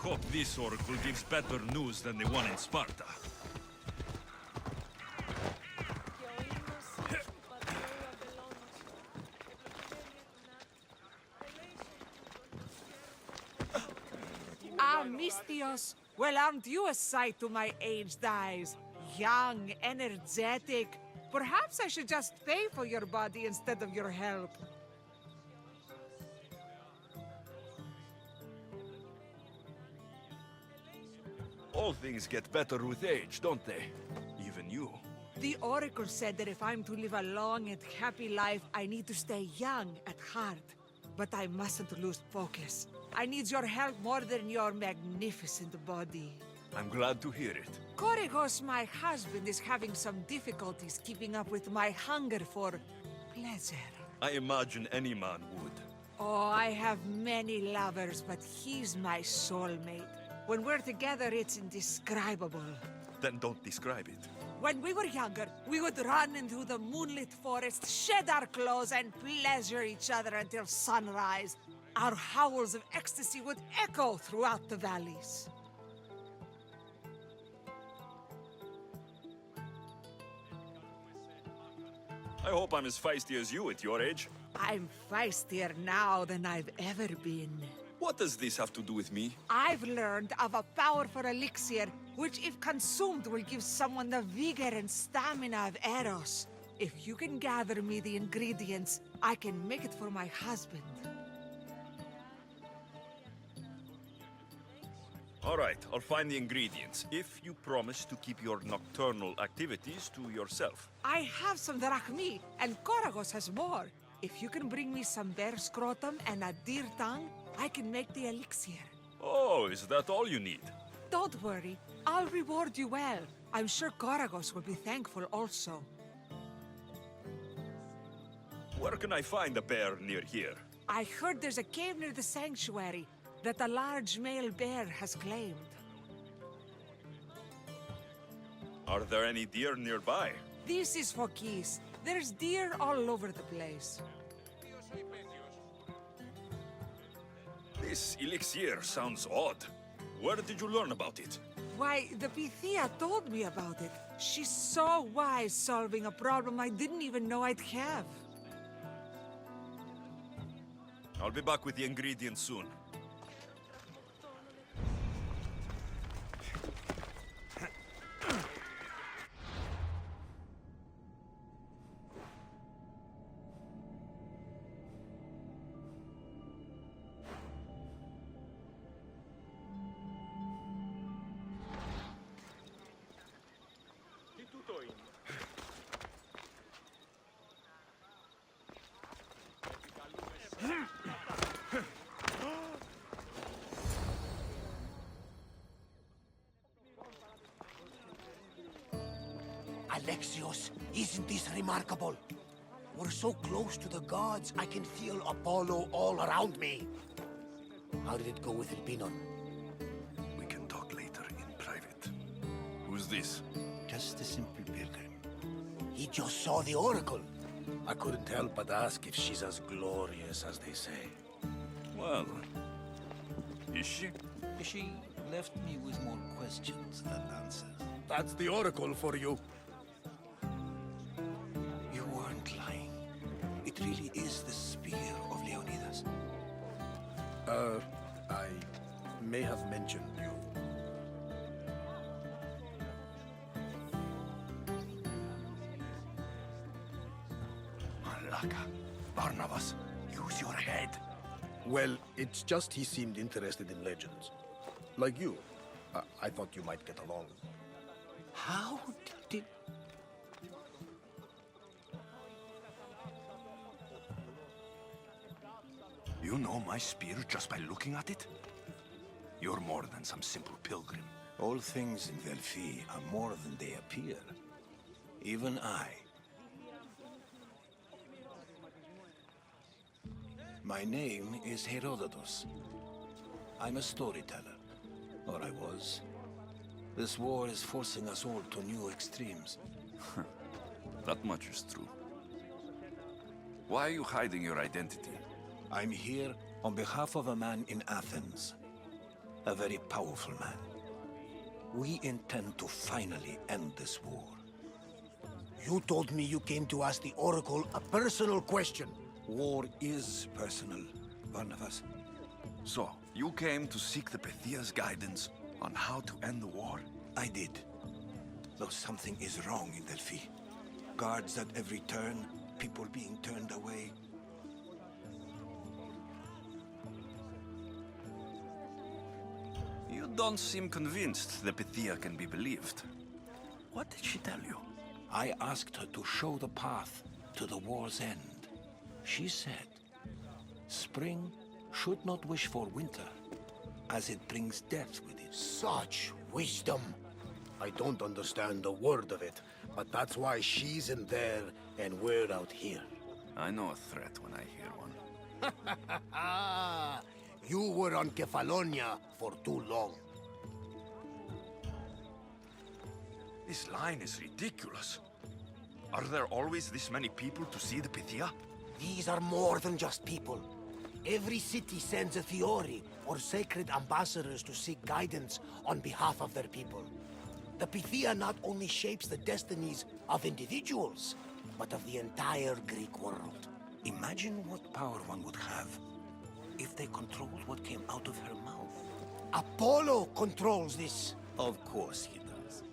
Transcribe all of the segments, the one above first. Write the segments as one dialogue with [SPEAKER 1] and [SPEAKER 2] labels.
[SPEAKER 1] hope this oracle gives better news than the one in Sparta.
[SPEAKER 2] Ah, Mistios! Well, aren't you a sight to my aged eyes? Young, energetic. Perhaps I should just pay for your body instead of your help.
[SPEAKER 1] All things get better with age, don't they? Even you.
[SPEAKER 2] The Oracle said that if I'm to live a long and happy life, I need to stay young at heart. But I mustn't lose focus. I need your help more than your magnificent body.
[SPEAKER 1] I'm glad to hear it.
[SPEAKER 2] Korygos, my husband, is having some difficulties keeping up with my hunger for pleasure.
[SPEAKER 1] I imagine any man would.
[SPEAKER 2] Oh, I have many lovers, but he's my soulmate. When we're together, it's indescribable.
[SPEAKER 1] Then don't describe it.
[SPEAKER 2] When we were younger, we would run into the moonlit forest, shed our clothes, and pleasure each other until sunrise. Our howls of ecstasy would echo throughout the valleys.
[SPEAKER 1] I hope I'm as feisty as you at your age.
[SPEAKER 2] I'm feistier now than I've ever been.
[SPEAKER 1] What does this have to do with me?
[SPEAKER 2] I've learned of a powerful elixir, which if consumed will give someone the vigor and stamina of Eros. If you can gather me the ingredients, I can make it for my husband.
[SPEAKER 1] All right, I'll find the ingredients, if you promise to keep your nocturnal activities to yourself.
[SPEAKER 2] I have some drachmi, and Korygos has more. If you can bring me some bear scrotum and a deer tongue, I can make the elixir.
[SPEAKER 1] Oh, is that all you need?
[SPEAKER 2] Don't worry, I'll reward you well. I'm sure Korygos will be thankful also.
[SPEAKER 1] Where can I find a bear near here?
[SPEAKER 2] I heard there's a cave near the sanctuary that a large male bear has claimed.
[SPEAKER 1] Are there any deer nearby?
[SPEAKER 2] This is Phokis. There's deer all over the place.
[SPEAKER 1] This elixir sounds odd. Where did you learn about it?
[SPEAKER 2] Why, the Pythia told me about it. She's so wise solving a problem I didn't even know I'd have.
[SPEAKER 1] I'll be back with the ingredients soon.
[SPEAKER 3] Alexios, isn't this remarkable? We're so close to the gods, I can feel Apollo all around me. How did it go with Elpinon?
[SPEAKER 1] We can talk later in private. Who's this?
[SPEAKER 3] Just a simple pilgrim. He just saw the oracle. I couldn't help but ask if she's as glorious as they say.
[SPEAKER 1] Well, is she?
[SPEAKER 4] She left me with more questions than answers.
[SPEAKER 3] That's the oracle for you.
[SPEAKER 4] You weren't lying. It really is the spear of Leonidas.
[SPEAKER 3] I may have mentioned you.
[SPEAKER 1] Malaka. Barnabas, use your head.
[SPEAKER 3] Well, it's just he seemed interested in legends. Like you. I thought you might get along.
[SPEAKER 4] How did...
[SPEAKER 1] You know my spear just by looking at it? You're more than some simple pilgrim.
[SPEAKER 4] All things in Delphi are more than they appear. Even I. My name is Herodotus. I'm a storyteller. Or I was. This war is forcing us all to new extremes.
[SPEAKER 1] That much is true. Why are you hiding your identity?
[SPEAKER 4] I'm here on behalf of a man in Athens. a very powerful man. We intend to finally end this war.
[SPEAKER 3] You told me you came to ask the Oracle a personal question.
[SPEAKER 4] War is personal, Barnabas.
[SPEAKER 1] So, you came to seek the Pythia's guidance on how to end the war?
[SPEAKER 4] I did. Though something is wrong in Delphi. Guards at every turn, people being turned away.
[SPEAKER 1] You don't seem convinced the Pythia can be believed. What did she tell you?
[SPEAKER 4] I asked her to show the path to the war's end. She said, spring should not wish for winter, as it brings death with it.
[SPEAKER 3] Such wisdom. I don't understand a word of it, but that's why she's in there and we're out here.
[SPEAKER 1] I know a threat when I hear one.
[SPEAKER 3] You were on Kefalonia for too long.
[SPEAKER 1] This line is ridiculous. Are there always this many people to see the Pythia?
[SPEAKER 3] These are more than just people. Every city sends a Fiori or sacred ambassadors to seek guidance on behalf of their people. The Pythia not only shapes the destinies of individuals, but of the entire Greek world.
[SPEAKER 4] Imagine what power one would have if they controlled what came out of her mouth.
[SPEAKER 3] Apollo controls this.
[SPEAKER 4] Of course he does.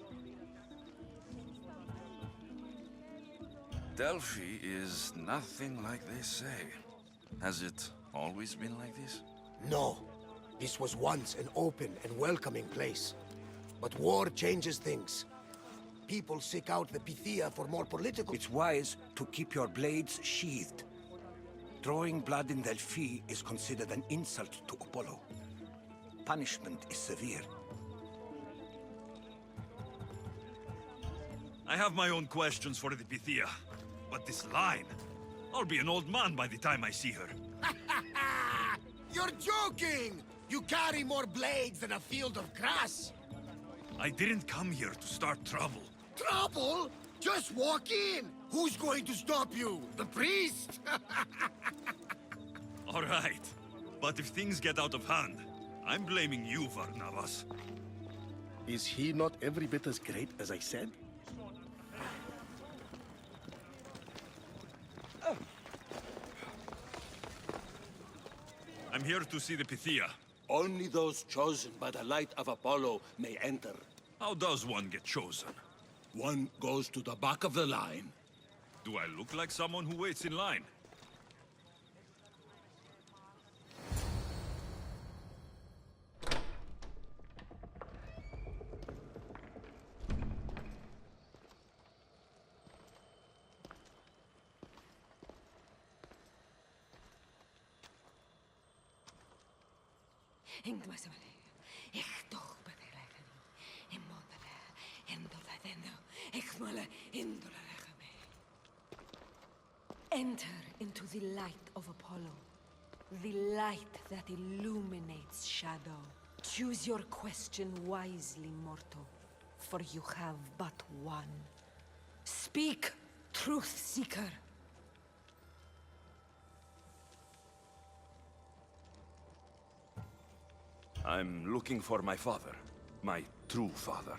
[SPEAKER 1] Delphi is nothing like they say. Has it always been like this?
[SPEAKER 3] No. This was once an open and welcoming place. But war changes things. People seek out the Pythia for more political...
[SPEAKER 4] It's wise to keep your blades sheathed. Drawing blood in Delphi is considered an insult to Apollo. Punishment is severe.
[SPEAKER 1] I have my own questions for the Pythia. But this line... I'll be an old man by the time I see her.
[SPEAKER 3] You're joking! You carry more blades than a field of grass!
[SPEAKER 1] I didn't come here to start trouble.
[SPEAKER 3] Trouble? Just walk in! Who's going to stop you? The priest?
[SPEAKER 1] All right. But if things get out of hand, I'm blaming you, Varnavas.
[SPEAKER 3] Is he not every bit as great as I said?
[SPEAKER 1] I'm here to see the Pythia.
[SPEAKER 5] Only those chosen by the light of Apollo may enter.
[SPEAKER 1] How does one get chosen?
[SPEAKER 5] One goes to the back of the line.
[SPEAKER 1] Do I look like someone who waits in line?
[SPEAKER 6] Enter into the light of Apollo, the light that illuminates shadow. Choose your question wisely, mortal, for you have but one. Speak, truth seeker.
[SPEAKER 1] I'm looking for my father. My true father.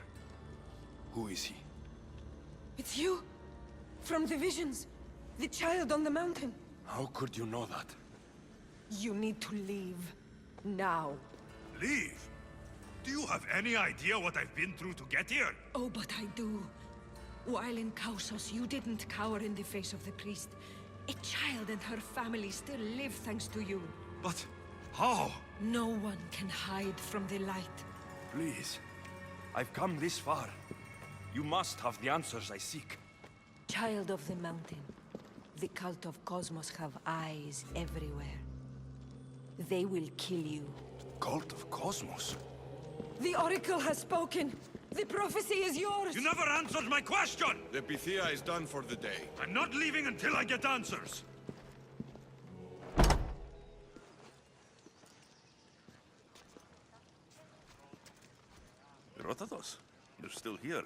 [SPEAKER 1] Who is he?
[SPEAKER 6] It's you, from the visions. The child on the mountain.
[SPEAKER 1] How could you know that?
[SPEAKER 6] You need to leave. Now.
[SPEAKER 1] Leave? Do you have any idea what I've been through to get here?
[SPEAKER 6] Oh, but I do. While in Kausos, you didn't cower in the face of the priest. A child and her family still live thanks to you.
[SPEAKER 1] But how?
[SPEAKER 6] No one can hide from the light.
[SPEAKER 1] Please. I've come this far. You must have the answers I seek.
[SPEAKER 6] Child of the mountain. The cult of Cosmos have eyes everywhere. They will kill you.
[SPEAKER 1] Cult of Cosmos?
[SPEAKER 6] The Oracle has spoken! The prophecy is yours!
[SPEAKER 1] You never answered my question!
[SPEAKER 7] The Pythia is done for the day.
[SPEAKER 1] I'm not leaving until I get answers! Herodotus, you're still here.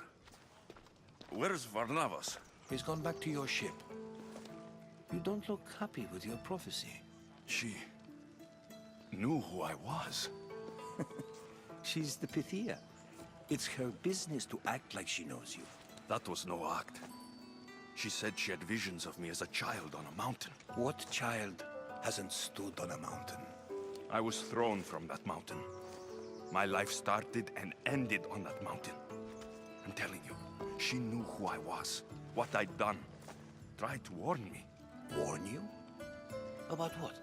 [SPEAKER 1] Where's Varnavas?
[SPEAKER 4] He's gone back to your ship. You don't look happy with your prophecy.
[SPEAKER 1] She knew who I was.
[SPEAKER 4] She's the Pythia. It's her business to act like she knows you.
[SPEAKER 1] That was no act. She said she had visions of me as a child on a mountain.
[SPEAKER 4] What child hasn't stood on a mountain?
[SPEAKER 1] I was thrown from that mountain. My life started and ended on that mountain. I'm telling you, she knew who I was, what I'd done. Tried to warn me.
[SPEAKER 4] Warn you? About what?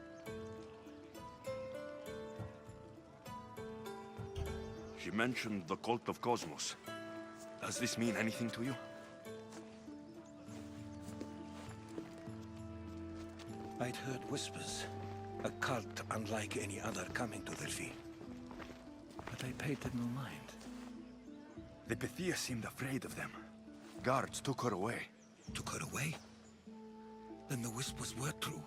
[SPEAKER 1] She mentioned the cult of Cosmos. Does this mean anything to you?
[SPEAKER 4] I'd heard whispers. A cult unlike any other coming to Delphi. But I paid them no mind.
[SPEAKER 1] The Pythia seemed afraid of them. Guards took her away.
[SPEAKER 4] Took her away? Then the whispers were true.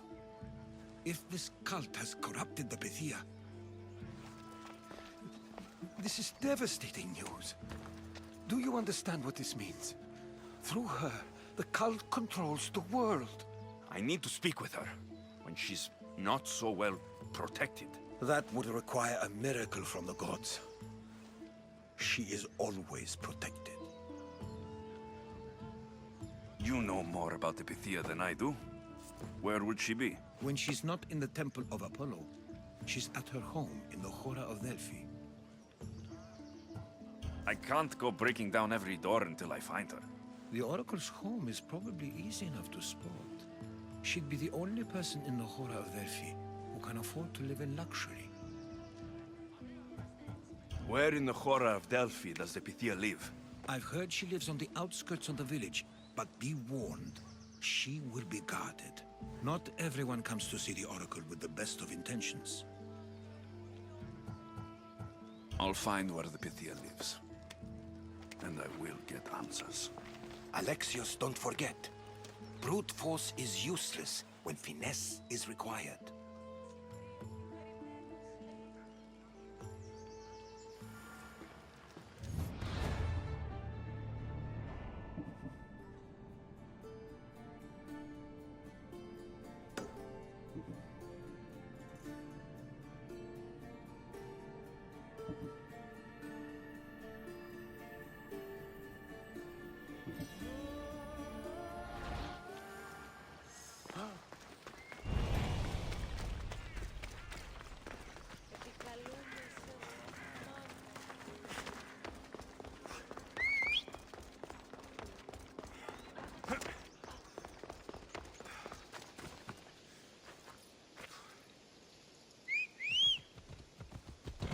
[SPEAKER 4] If this cult has corrupted the Pythia... This is devastating news. Do you understand what this means? Through her, the cult controls the world.
[SPEAKER 1] I need to speak with her, when she's not so well protected.
[SPEAKER 4] That would require a miracle from the gods. She is always protected.
[SPEAKER 1] You know more about the Pythia than I do. Where would she be?
[SPEAKER 4] When she's not in the Temple of Apollo, she's at her home in the Hora of Delphi.
[SPEAKER 1] I can't go breaking down every door until I find her.
[SPEAKER 4] The Oracle's home is probably easy enough to spot. She'd be the only person in the Hora of Delphi who can afford to live in luxury.
[SPEAKER 1] Where in the Hora of Delphi does the Pythia live?
[SPEAKER 4] I've heard she lives on the outskirts of the village, but be warned, she will be guarded. Not everyone comes to see the Oracle with the best of intentions.
[SPEAKER 1] I'll find where the Pythia lives. And I will get answers.
[SPEAKER 4] Alexios, don't forget. Brute force is useless when finesse is required.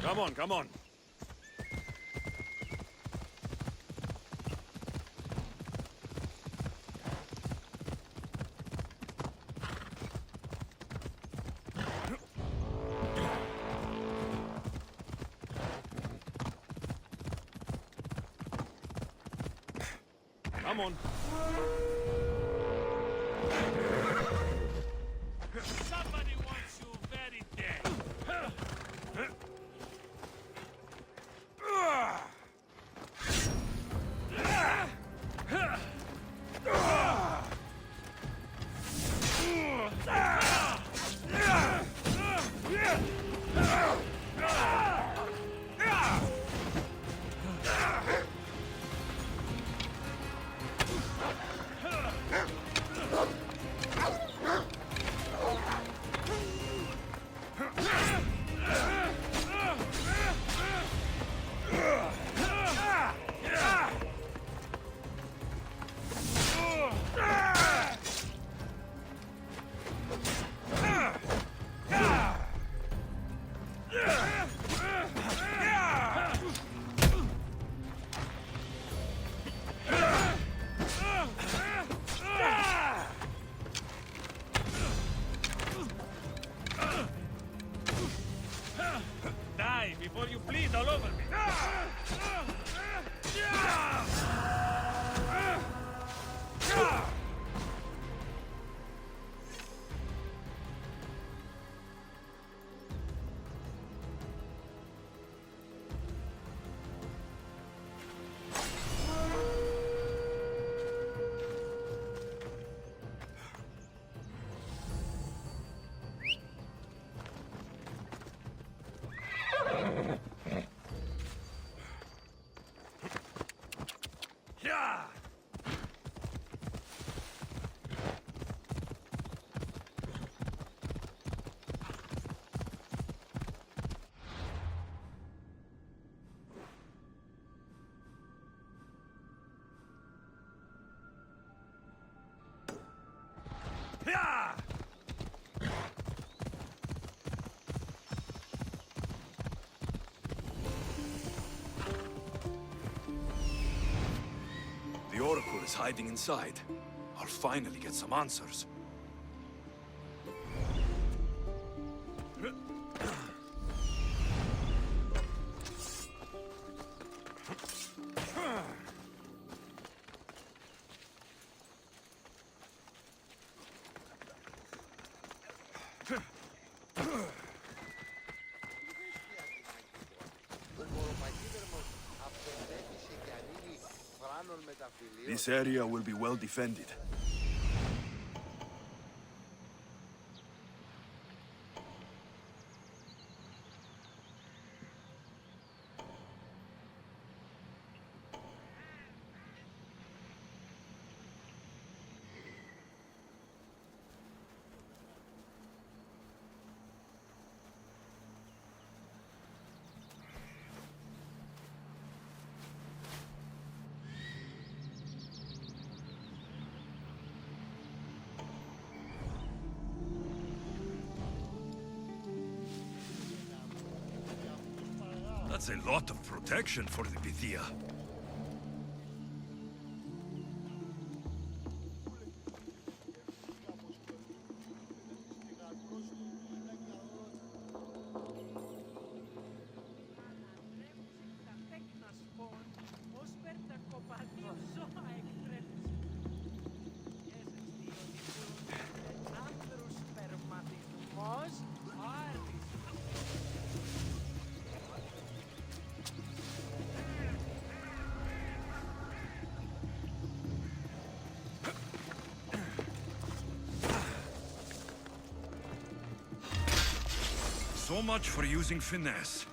[SPEAKER 1] Come on, come on. Come on.
[SPEAKER 8] Somebody wants you very dead.
[SPEAKER 1] is hiding inside. I'll finally get some answers. This area will be well defended. That's a lot of protection for the Pythia. So much for using finesse.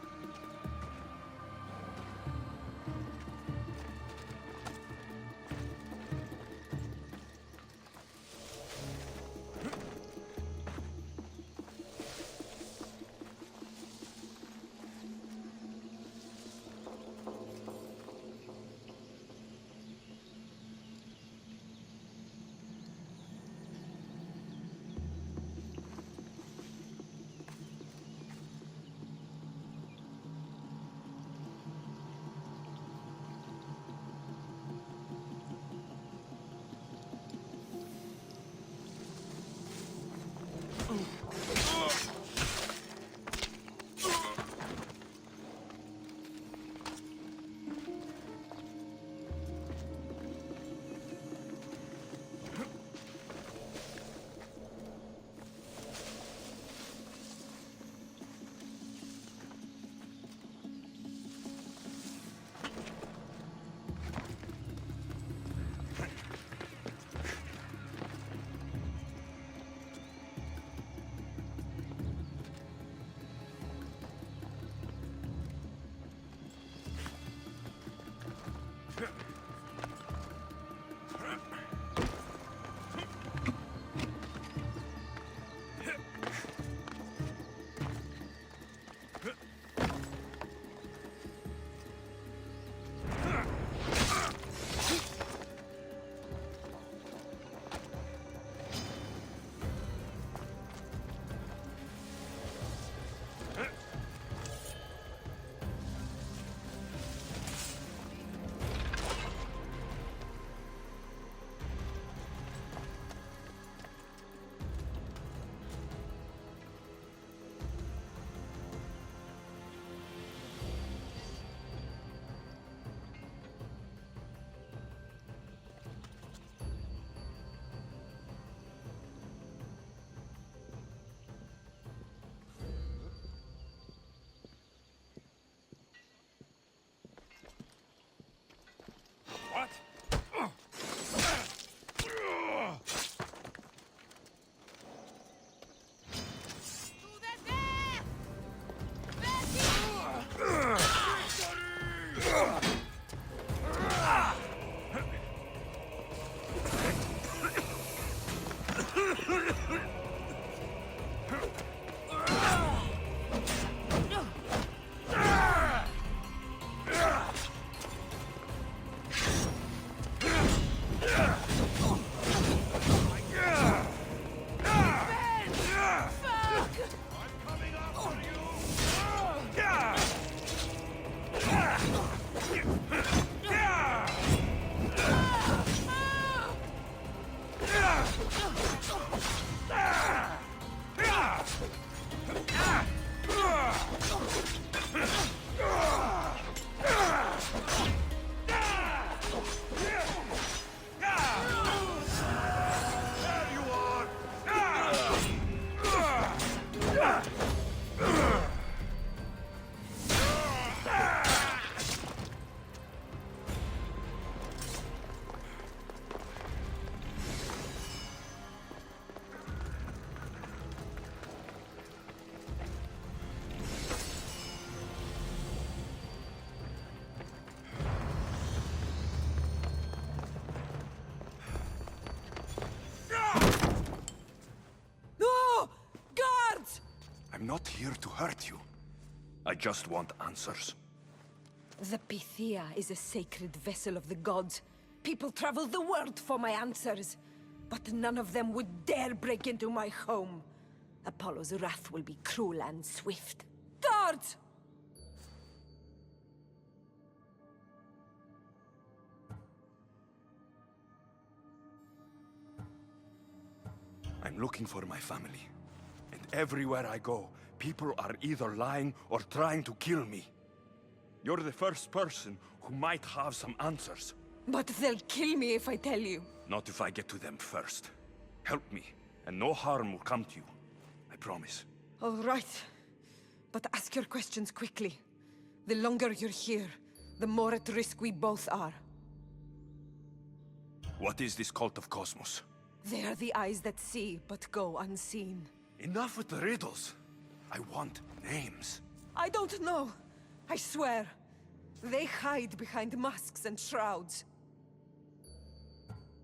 [SPEAKER 1] not here to hurt you. I just want answers.
[SPEAKER 6] The Pythia is a sacred vessel of the gods. People travel the world for my answers. But none of them would dare break into my home. Apollo's wrath will be cruel and swift. Guards!
[SPEAKER 1] I'm looking for my family. And everywhere I go, people are either lying or trying to kill me. You're the first person who might have some answers.
[SPEAKER 6] But they'll kill me if I tell you.
[SPEAKER 1] Not if I get to them first. Help me, and no harm will come to you. I promise.
[SPEAKER 6] All right. But ask your questions quickly. The longer you're here, the more at risk we both are.
[SPEAKER 1] What is this cult of Cosmos?
[SPEAKER 6] They are the eyes that see, but go unseen.
[SPEAKER 1] Enough with the riddles. I want names.
[SPEAKER 6] I don't know. I swear. They hide behind masks and shrouds.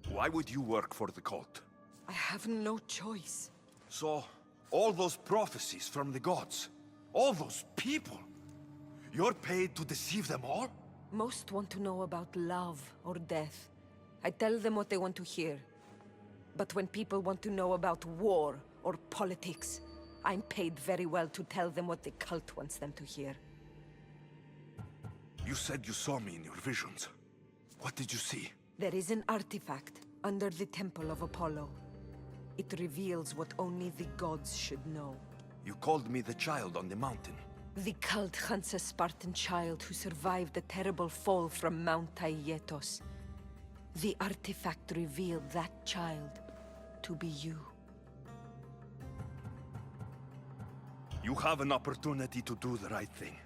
[SPEAKER 1] Why would you work for the cult?
[SPEAKER 6] I have no choice.
[SPEAKER 1] So, all those prophecies from the gods, all those people, you're paid to deceive them all?
[SPEAKER 6] Most want to know about love or death. I tell them what they want to hear. But when people want to know about war or politics, I'm paid very well to tell them what the cult wants them to hear.
[SPEAKER 1] You said you saw me in your visions. What did you see?
[SPEAKER 6] There is an artifact under the Temple of Apollo. It reveals what only the gods should know.
[SPEAKER 1] You called me the child on the mountain.
[SPEAKER 6] The cult hunts a Spartan child who survived a terrible fall from Mount Aietos. The artifact revealed that child to be you.
[SPEAKER 1] You have an opportunity to do the right thing.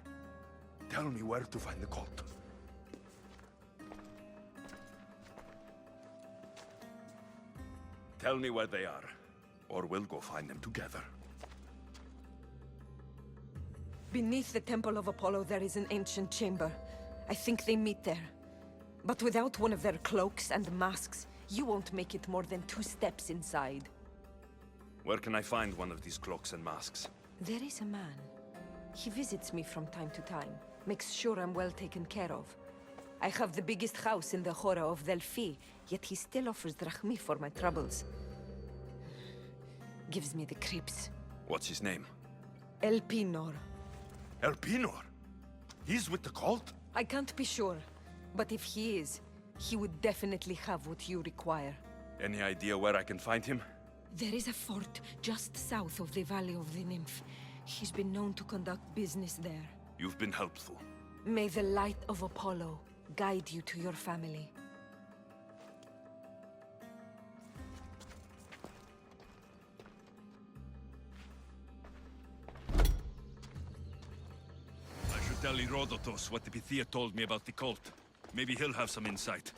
[SPEAKER 1] Tell me where to find the cult. Tell me where they are, or we'll go find them together.
[SPEAKER 6] Beneath the Temple of Apollo there is an ancient chamber. I think they meet there. But without one of their cloaks and masks, you won't make it more than 2 steps inside.
[SPEAKER 1] Where can I find one of these cloaks and masks?
[SPEAKER 6] There is a man. He visits me from time to time, makes sure I'm well taken care of. I have the biggest house in the Hora of Delphi, yet he still offers drachmi for my troubles. Gives me the creeps.
[SPEAKER 1] What's his name?
[SPEAKER 6] Elpinor.
[SPEAKER 1] Elpinor? He's with the cult?
[SPEAKER 6] I can't be sure, but if he is, he would definitely have what you require.
[SPEAKER 1] Any idea where I can find him?
[SPEAKER 6] There is a fort just south of the Valley of the Nymph. He's been known to conduct business there.
[SPEAKER 1] You've been helpful.
[SPEAKER 6] May the light of Apollo guide you to your family.
[SPEAKER 1] I should tell Herodotus what the Pythia told me about the cult. Maybe he'll have some insight.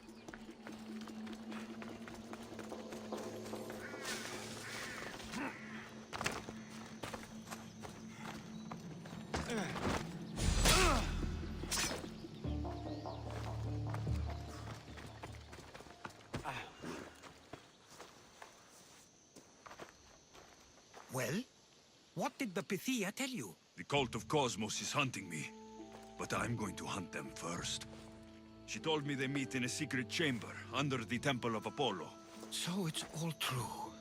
[SPEAKER 4] Well? What did the Pythia tell you?
[SPEAKER 1] The cult of Cosmos is hunting me, but I'm going to hunt them first. She told me they meet in a secret chamber under the Temple of Apollo.
[SPEAKER 4] So it's all true.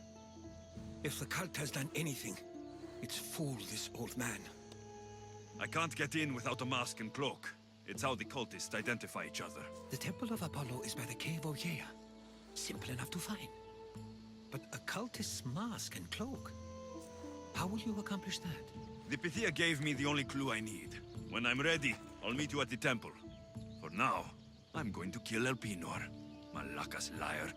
[SPEAKER 4] If the cult has done anything, it's fooled this old man.
[SPEAKER 1] I can't get in without a mask and cloak. It's how the cultists identify each other.
[SPEAKER 4] The Temple of Apollo is by the Cave Ogyea. Simple enough to find. But a cultist's mask and cloak? How will you accomplish that?
[SPEAKER 1] The Pythia gave me the only clue I need. When I'm ready, I'll meet you at the temple. For now, I'm going to kill Elpinor. Malaka's liar.